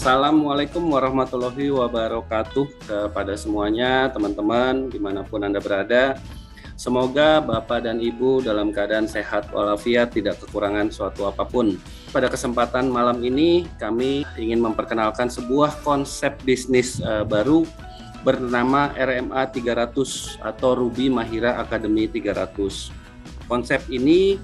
Assalamualaikum warahmatullahi wabarakatuh kepada semuanya, teman-teman dimanapun Anda berada. Semoga Bapak dan Ibu dalam keadaan sehat walafiat, tidak kekurangan suatu apapun. Pada kesempatan malam ini kami ingin memperkenalkan sebuah konsep bisnis baru bernama RMA 300 atau Ruby Mahira Academy 300. Konsep ini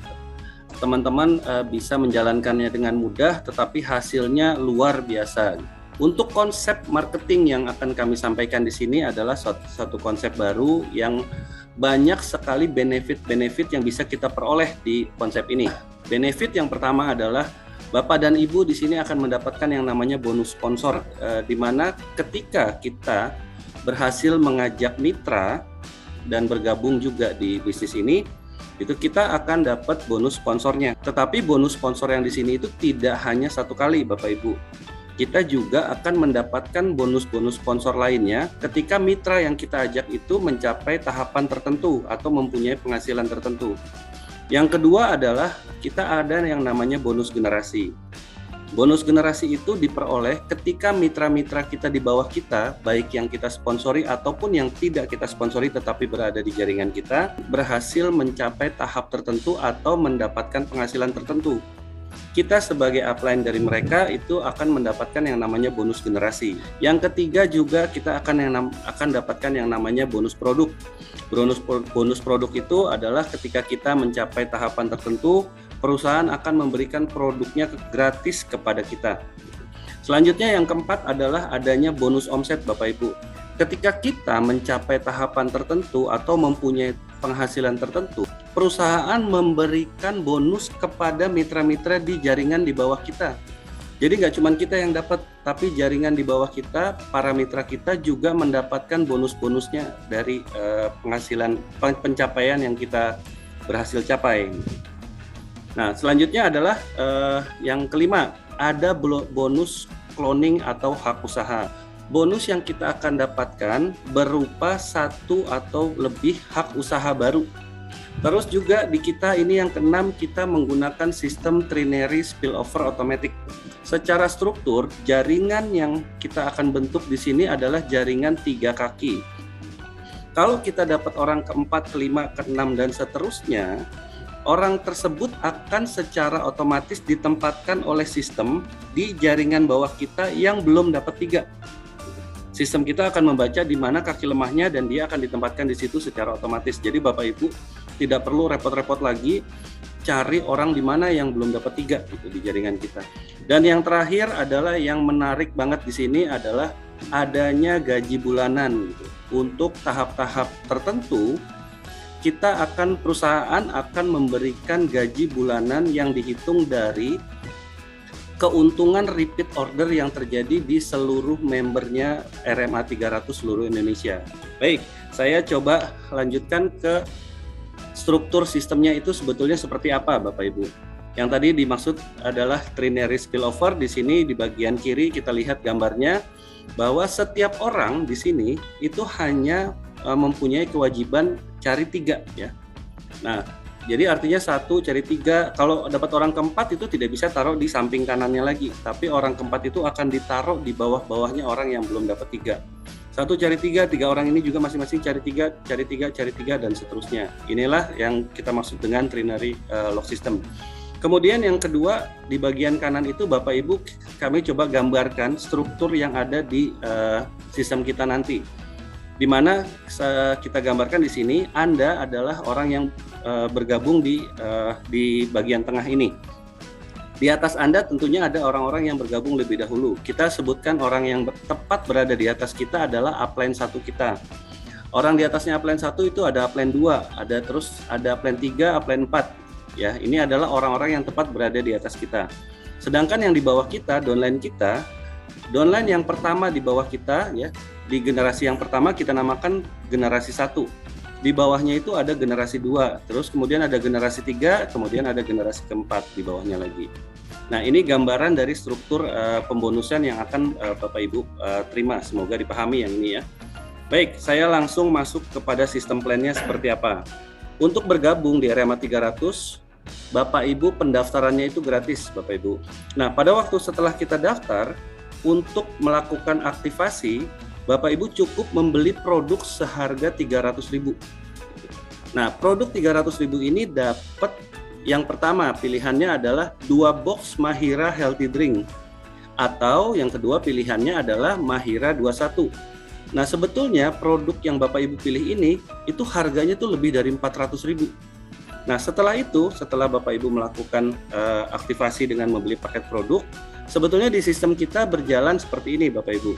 teman-teman bisa menjalankannya dengan mudah, tetapi hasilnya luar biasa. Untuk konsep marketing yang akan kami sampaikan di sini adalah satu konsep baru yang banyak sekali benefit-benefit yang bisa kita peroleh di konsep ini. Benefit yang pertama adalah Bapak dan Ibu di sini akan mendapatkan yang namanya bonus sponsor, di mana ketika kita berhasil mengajak mitra dan bergabung juga di bisnis ini, itu kita akan dapat bonus sponsornya. Tetapi bonus sponsor yang di sini itu tidak hanya satu kali, Bapak Ibu. Kita juga akan mendapatkan bonus-bonus sponsor lainnya ketika mitra yang kita ajak itu mencapai tahapan tertentu atau mempunyai penghasilan tertentu. Yang kedua adalah kita ada yang namanya bonus generasi. Bonus generasi itu diperoleh ketika mitra-mitra kita di bawah kita, baik yang kita sponsori ataupun yang tidak kita sponsori tetapi berada di jaringan kita, berhasil mencapai tahap tertentu atau mendapatkan penghasilan tertentu. Kita sebagai upline dari mereka itu akan mendapatkan yang namanya bonus generasi. Yang ketiga juga kita akan dapatkan yang namanya bonus produk. Bonus produk itu adalah ketika kita mencapai tahapan tertentu, perusahaan akan memberikan produknya gratis kepada kita. Selanjutnya yang keempat adalah adanya bonus omset, Bapak Ibu. Ketika kita mencapai tahapan tertentu atau mempunyai penghasilan tertentu, perusahaan memberikan bonus kepada mitra-mitra di jaringan di bawah kita. Jadi nggak cuma kita yang dapat, tapi jaringan di bawah kita, para mitra kita juga mendapatkan bonus-bonusnya dari penghasilan pencapaian yang kita berhasil capai. Nah, selanjutnya adalah yang kelima, ada bonus cloning atau hak usaha. Bonus yang kita akan dapatkan berupa satu atau lebih hak usaha baru. Terus juga di kita ini yang keenam, kita menggunakan sistem trinary spillover automatic. Secara struktur, jaringan yang kita akan bentuk di sini adalah jaringan 3 kaki. Kalau kita dapat orang keempat, kelima, keenam, dan seterusnya, orang tersebut akan secara otomatis ditempatkan oleh sistem di jaringan bawah kita yang belum dapat 3. Sistem kita akan membaca di mana kaki lemahnya dan dia akan ditempatkan di situ secara otomatis. Jadi Bapak Ibu tidak perlu repot-repot lagi cari orang di mana yang belum dapat 3 gitu di jaringan kita. Dan yang terakhir adalah yang menarik banget di sini adalah adanya gaji bulanan gitu. Untuk tahap-tahap tertentu perusahaan akan memberikan gaji bulanan yang dihitung dari keuntungan repeat order yang terjadi di seluruh membernya RMA 300 seluruh Indonesia. Baik, saya coba lanjutkan ke struktur sistemnya itu sebetulnya seperti apa, Bapak Ibu. Yang tadi dimaksud adalah trinary spillover. Di sini di bagian kiri kita lihat gambarnya bahwa setiap orang di sini itu hanya mempunyai kewajiban cari 3 ya. Nah, jadi artinya 1 cari 3, kalau dapat orang keempat itu tidak bisa taruh di samping kanannya lagi, tapi orang keempat itu akan ditaruh di bawah-bawahnya orang yang belum dapat 3. 1 cari 3, 3 orang ini juga masing-masing cari 3, cari 3, cari 3, dan seterusnya. Inilah yang kita maksud dengan trinary lock system. Kemudian yang kedua, di bagian kanan itu Bapak Ibu kami coba gambarkan struktur yang ada di sistem kita nanti. Di mana kita gambarkan di sini Anda adalah orang yang bergabung di bagian tengah ini. Di atas Anda tentunya ada orang-orang yang bergabung lebih dahulu. Kita sebutkan orang yang tepat berada di atas kita adalah upline 1 kita. Orang di atasnya upline 1 itu ada upline 2, ada upline 3, upline 4. Ya, ini adalah orang-orang yang tepat berada di atas kita. Sedangkan yang di bawah kita, downline yang pertama di bawah kita ya, di generasi yang pertama kita namakan generasi 1. Di bawahnya itu ada generasi 2, terus kemudian ada generasi 3, kemudian ada generasi keempat di bawahnya lagi. Nah, ini gambaran dari struktur pembonusan yang akan Bapak Ibu terima. Semoga dipahami yang ini ya. Baik, saya langsung masuk kepada sistem plan-nya seperti apa. Untuk bergabung di RMA 300, Bapak Ibu pendaftarannya itu gratis, Bapak Ibu. Nah, pada waktu setelah kita daftar, untuk melakukan aktivasi, Bapak Ibu cukup membeli produk seharga 300.000. Nah, produk 300.000 ini dapat yang pertama pilihannya adalah 2 box Mahira Healthy Drink, atau yang kedua pilihannya adalah Mahira 21. Nah, sebetulnya produk yang Bapak Ibu pilih ini itu harganya tuh lebih dari 400.000. Nah, setelah itu, setelah Bapak Ibu melakukan aktivasi dengan membeli paket produk, sebetulnya di sistem kita berjalan seperti ini Bapak Ibu,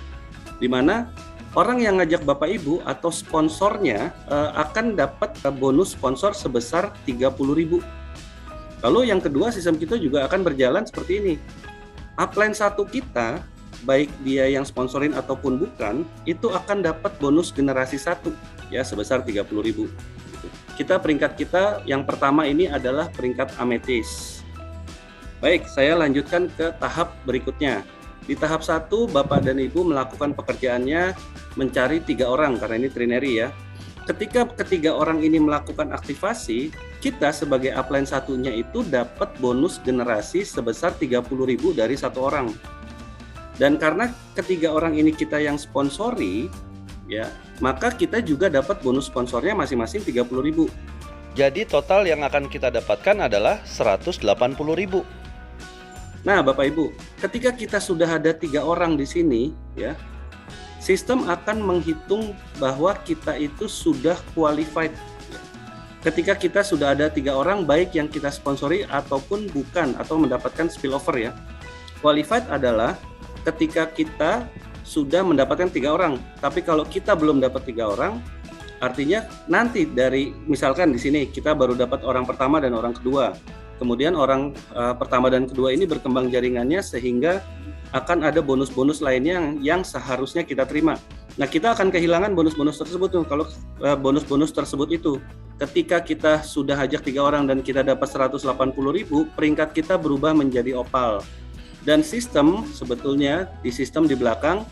di mana orang yang ngajak Bapak Ibu atau sponsornya akan dapat bonus sponsor sebesar 30.000. Lalu yang kedua, sistem kita juga akan berjalan seperti ini. Upline 1 kita, baik dia yang sponsorin ataupun bukan, itu akan dapat bonus generasi 1 ya sebesar 30.000. Peringkat kita yang pertama ini adalah peringkat ametis. Baik, saya lanjutkan ke tahap berikutnya. Di tahap 1, Bapak dan Ibu melakukan pekerjaannya mencari 3 orang, karena ini trinary ya. Ketika ketiga orang ini melakukan aktivasi, kita sebagai upline satunya itu dapat bonus generasi sebesar 30.000 dari 1 orang. Dan karena ketiga orang ini kita yang sponsori, ya, maka kita juga dapat bonus sponsornya masing-masing 30.000. Jadi total yang akan kita dapatkan adalah 180.000. Nah, Bapak Ibu, ketika kita sudah ada 3 orang di sini, ya, sistem akan menghitung bahwa kita itu sudah qualified. Ketika kita sudah ada 3 orang, baik yang kita sponsori ataupun bukan, atau mendapatkan spillover ya. Qualified adalah ketika kita sudah mendapatkan 3 orang, tapi kalau kita belum dapat 3 orang, artinya nanti dari misalkan di sini kita baru dapat orang pertama dan orang kedua, kemudian orang pertama dan kedua ini berkembang jaringannya sehingga akan ada bonus-bonus lainnya yang seharusnya kita terima. Nah, kita akan kehilangan bonus-bonus tersebut tuh kalau bonus-bonus tersebut itu. Ketika kita sudah ajak 3 orang dan kita dapat 180.000, peringkat kita berubah menjadi opal. Dan sistem sebetulnya di sistem di belakang,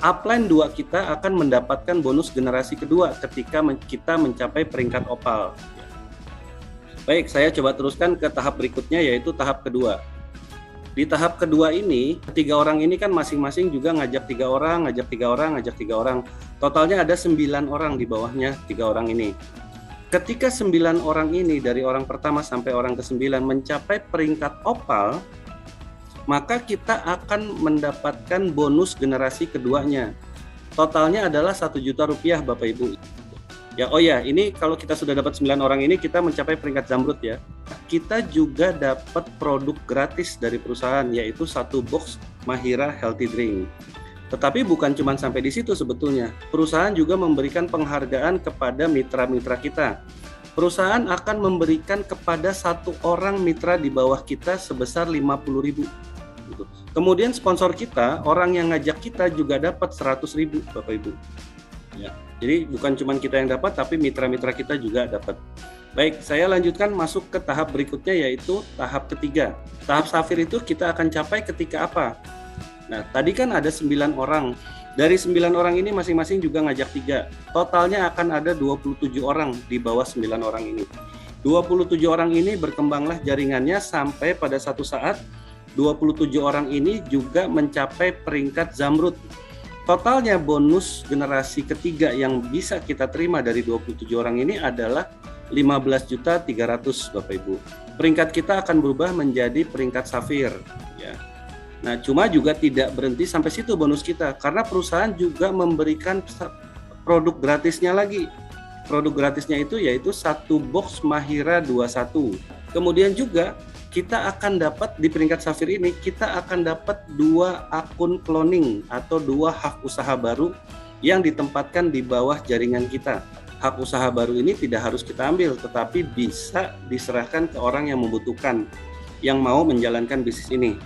upline 2 kita akan mendapatkan bonus generasi kedua ketika kita mencapai peringkat opal. Baik, saya coba teruskan ke tahap berikutnya, yaitu tahap kedua. Di tahap kedua ini, 3 orang ini kan masing-masing juga ngajak 3 orang, ngajak 3 orang, ngajak 3 orang. Totalnya ada 9 orang di bawahnya 3 orang ini. Ketika 9 orang ini dari orang pertama sampai orang ke-9 mencapai peringkat opal, maka kita akan mendapatkan bonus generasi keduanya. Totalnya adalah 1 juta rupiah Bapak Ibu. Ya, oh ya, ini kalau kita sudah dapat 9 orang ini, kita mencapai peringkat zamrud ya. Kita juga dapat produk gratis dari perusahaan, yaitu 1 box Mahira Healthy Drink. Tetapi bukan cuma sampai di situ sebetulnya. Perusahaan juga memberikan penghargaan kepada mitra-mitra kita. Perusahaan akan memberikan kepada 1 orang mitra di bawah kita sebesar 50.000. Kemudian sponsor kita, orang yang ngajak kita juga dapat 100.000 Bapak Ibu. Ya, jadi bukan cuma kita yang dapat, tapi mitra-mitra kita juga dapat. Baik, saya lanjutkan masuk ke tahap berikutnya, yaitu tahap ketiga. Tahap safir itu kita akan capai ketika apa? Nah, tadi kan ada 9 orang. Dari 9 orang ini masing-masing juga ngajak 3. Totalnya akan ada 27 orang di bawah 9 orang ini. 27 orang ini berkembanglah jaringannya sampai pada satu saat 27 orang ini juga mencapai peringkat zamrud. Totalnya bonus generasi ketiga yang bisa kita terima dari 27 orang ini adalah 15.300.000 Bapak Ibu. Peringkat kita akan berubah menjadi peringkat safir ya. Nah, cuma juga tidak berhenti sampai situ bonus kita, karena perusahaan juga memberikan produk gratisnya lagi. Produk gratisnya itu yaitu 1 box Mahira 21. Kemudian juga kita akan dapat di peringkat safir ini, kita akan dapat 2 akun cloning atau 2 hak usaha baru yang ditempatkan di bawah jaringan kita. Hak usaha baru ini tidak harus kita ambil, tetapi bisa diserahkan ke orang yang membutuhkan, yang mau menjalankan bisnis ini.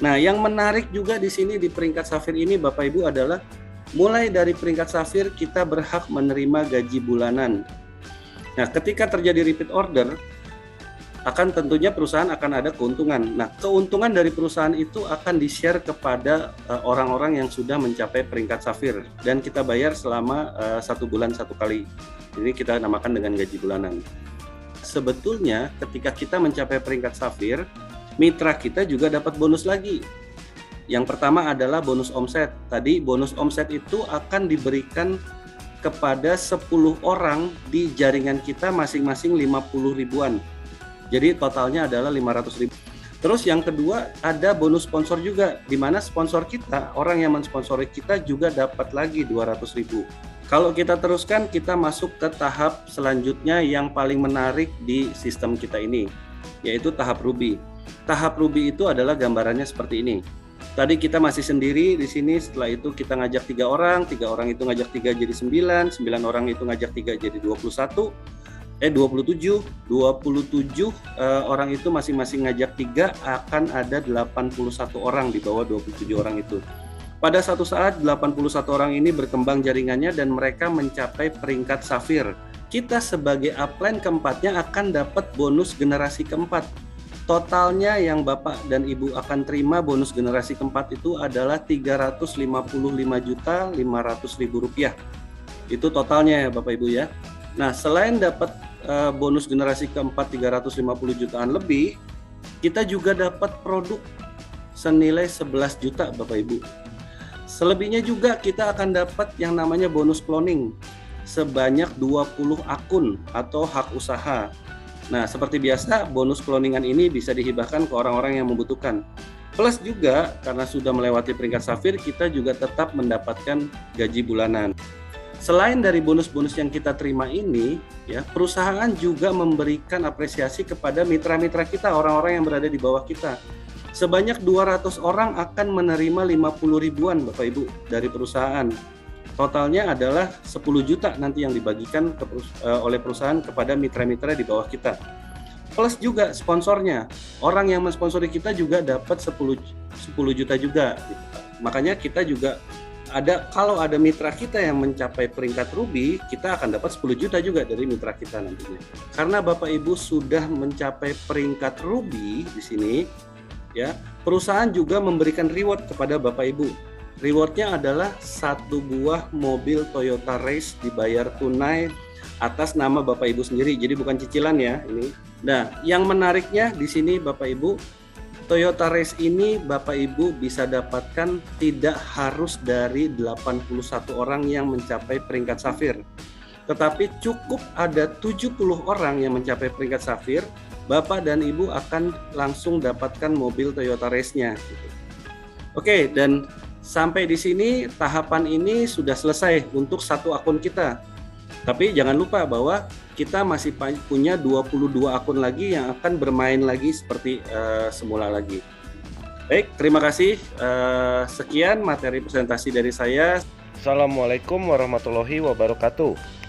Nah, yang menarik juga di sini di peringkat safir ini Bapak Ibu adalah mulai dari peringkat safir kita berhak menerima gaji bulanan. Nah, ketika terjadi repeat order, akan tentunya perusahaan akan ada keuntungan. Nah, keuntungan dari perusahaan itu akan di-share kepada orang-orang yang sudah mencapai peringkat safir, dan kita bayar selama 1 bulan 1 kali. Ini kita namakan dengan gaji bulanan. Sebetulnya ketika kita mencapai peringkat safir, mitra kita juga dapat bonus lagi, Yang pertama adalah bonus omset. Tadi bonus omset itu akan diberikan kepada 10 orang di jaringan kita masing-masing 50 ribuan. Jadi totalnya adalah 500 ribu. Terus yang kedua ada bonus sponsor juga, di mana sponsor kita, orang yang mensponsori kita juga dapat lagi 200 ribu. Kalau kita teruskan, kita masuk ke tahap selanjutnya yang paling menarik di sistem kita ini, yaitu tahap Ruby. Tahap Ruby itu adalah gambarannya seperti ini. Tadi kita masih sendiri di sini, setelah itu kita ngajak 3 orang itu ngajak 3 jadi 9 orang itu ngajak 3 jadi 27 orang itu masing-masing ngajak 3, akan ada 81 orang di bawah 27 orang itu. Pada satu saat 81 orang ini berkembang jaringannya dan mereka mencapai peringkat safir. Kita sebagai upline keempatnya akan dapat bonus generasi keempat. Totalnya yang Bapak dan Ibu akan terima bonus generasi keempat itu adalah Rp355.500.000. Itu totalnya ya Bapak Ibu ya. Nah, selain dapat bonus generasi keempat 350 jutaan lebih, kita juga dapat produk senilai 11 juta Bapak Ibu. Selebihnya juga kita akan dapat yang namanya bonus cloning sebanyak 20 akun atau hak usaha. Nah, seperti biasa bonus cloningan ini bisa dihibahkan ke orang-orang yang membutuhkan. Plus juga karena sudah melewati peringkat safir, kita juga tetap mendapatkan gaji bulanan. Selain dari bonus-bonus yang kita terima ini, ya, perusahaan juga memberikan apresiasi kepada mitra-mitra kita, orang-orang yang berada di bawah kita. Sebanyak 200 orang akan menerima 50 ribuan Bapak Ibu dari perusahaan. Totalnya adalah 10 juta nanti yang dibagikan oleh perusahaan kepada mitra-mitra di bawah kita. Plus juga sponsornya, orang yang mensponsori kita juga dapat 10 juta juga. Makanya kita juga kalau ada mitra kita yang mencapai peringkat Ruby, kita akan dapat 10 juta juga dari mitra kita nantinya. Karena Bapak Ibu sudah mencapai peringkat Ruby di sini, ya, perusahaan juga memberikan reward kepada Bapak Ibu. Rewardnya adalah 1 buah mobil Toyota Race dibayar tunai atas nama Bapak Ibu sendiri. Jadi bukan cicilan ya ini. Nah, yang menariknya di sini Bapak Ibu, Toyota Race ini Bapak Ibu bisa dapatkan tidak harus dari 81 orang yang mencapai peringkat safir. Tetapi cukup ada 70 orang yang mencapai peringkat safir, Bapak dan Ibu akan langsung dapatkan mobil Toyota Race-nya. Oke, dan sampai di sini tahapan ini sudah selesai untuk satu akun kita. Tapi jangan lupa bahwa kita masih punya 22 akun lagi yang akan bermain lagi seperti semula lagi. Baik, terima kasih. Sekian materi presentasi dari saya. Assalamualaikum warahmatullahi wabarakatuh.